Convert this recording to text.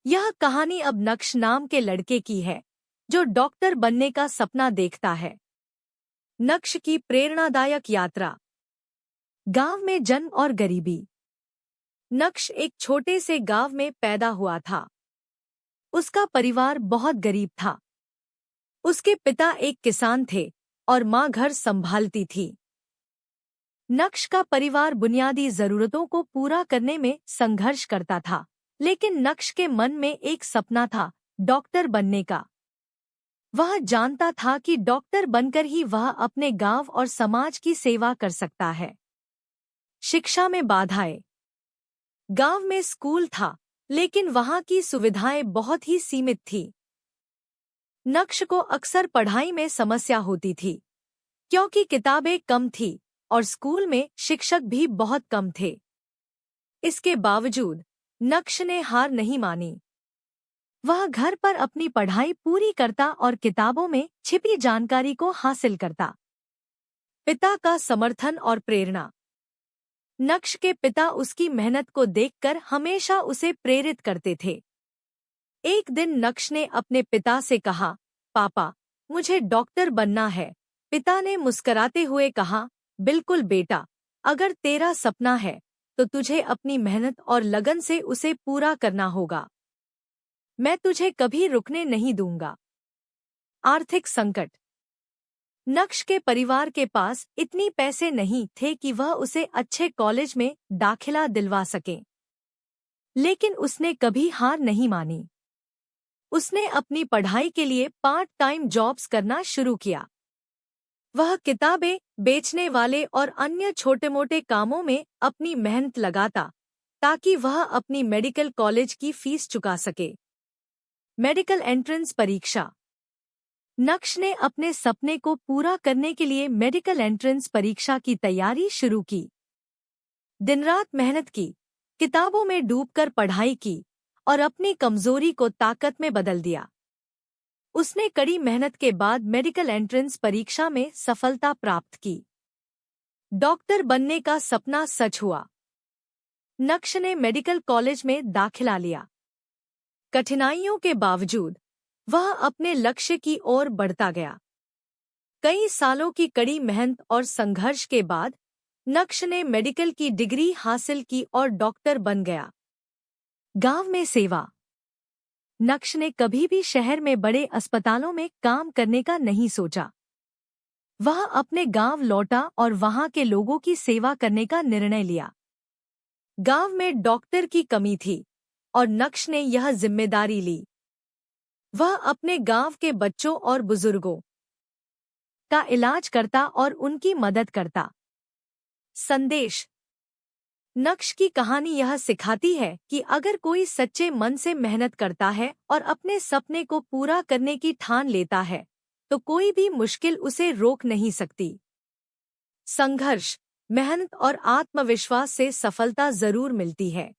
यह कहानी अब नक्श नाम के लड़के की है जो डॉक्टर बनने का सपना देखता है। नक्श की प्रेरणादायक यात्रा। गांव में जन्म और गरीबी। नक्श एक छोटे से गांव में पैदा हुआ था। उसका परिवार बहुत गरीब था। उसके पिता एक किसान थे और माँ घर संभालती थी। नक्श का परिवार बुनियादी जरूरतों को पूरा करने में संघर्ष करता था, लेकिन नक्श के मन में एक सपना था, डॉक्टर बनने का। वह जानता था कि डॉक्टर बनकर ही वह अपने गांव और समाज की सेवा कर सकता है। शिक्षा में बाधाएं। गांव में स्कूल था, लेकिन वहां की सुविधाएं बहुत ही सीमित थी। नक्श को अक्सर पढ़ाई में समस्या होती थी, क्योंकि किताबें कम थी और स्कूल में शिक्षक भी बहुत कम थे। इसके बावजूद नक्श ने हार नहीं मानी। वह घर पर अपनी पढ़ाई पूरी करता और किताबों में छिपी जानकारी को हासिल करता। पिता का समर्थन और प्रेरणा। नक्श के पिता उसकी मेहनत को देखकर हमेशा उसे प्रेरित करते थे। एक दिन नक्श ने अपने पिता से कहा, पापा, मुझे डॉक्टर बनना है। पिता ने मुस्कुराते हुए कहा, बिल्कुल बेटा, अगर तेरा सपना है तो तुझे अपनी मेहनत और लगन से उसे पूरा करना होगा। मैं तुझे कभी रुकने नहीं दूंगा। आर्थिक संकट। नक्श के परिवार के पास इतनी पैसे नहीं थे कि वह उसे अच्छे कॉलेज में दाखिला दिलवा सके, लेकिन उसने कभी हार नहीं मानी। उसने अपनी पढ़ाई के लिए पार्ट टाइम जॉब्स करना शुरू किया। वह किताबें बेचने वाले और अन्य छोटे-मोटे कामों में अपनी मेहनत लगाता, ताकि वह अपनी मेडिकल कॉलेज की फीस चुका सके। मेडिकल एंट्रेंस परीक्षा। नक्श ने अपने सपने को पूरा करने के लिए मेडिकल एंट्रेंस परीक्षा की तैयारी शुरू की। दिन-रात मेहनत की, किताबों में डूबकर पढ़ाई की और अपनी कमजोरी को ताकत में बदल दिया। उसने कड़ी मेहनत के बाद मेडिकल एंट्रेंस परीक्षा में सफलता प्राप्त की। डॉक्टर बनने का सपना सच हुआ। नक्श ने मेडिकल कॉलेज में दाखिला लिया। कठिनाइयों के बावजूद वह अपने लक्ष्य की ओर बढ़ता गया। कई सालों की कड़ी मेहनत और संघर्ष के बाद नक्श ने मेडिकल की डिग्री हासिल की और डॉक्टर बन गया। गांव में सेवा। नक्श ने कभी भी शहर में बड़े अस्पतालों में काम करने का नहीं सोचा। वह अपने गांव लौटा और वहां के लोगों की सेवा करने का निर्णय लिया। गांव में डॉक्टर की कमी थी और नक्श ने यह जिम्मेदारी ली। वह अपने गांव के बच्चों और बुजुर्गों का इलाज करता और उनकी मदद करता। संदेश। नक्श की कहानी यह सिखाती है कि अगर कोई सच्चे मन से मेहनत करता है और अपने सपने को पूरा करने की ठान लेता है, तो कोई भी मुश्किल उसे रोक नहीं सकती। संघर्ष, मेहनत और आत्मविश्वास से सफलता जरूर मिलती है।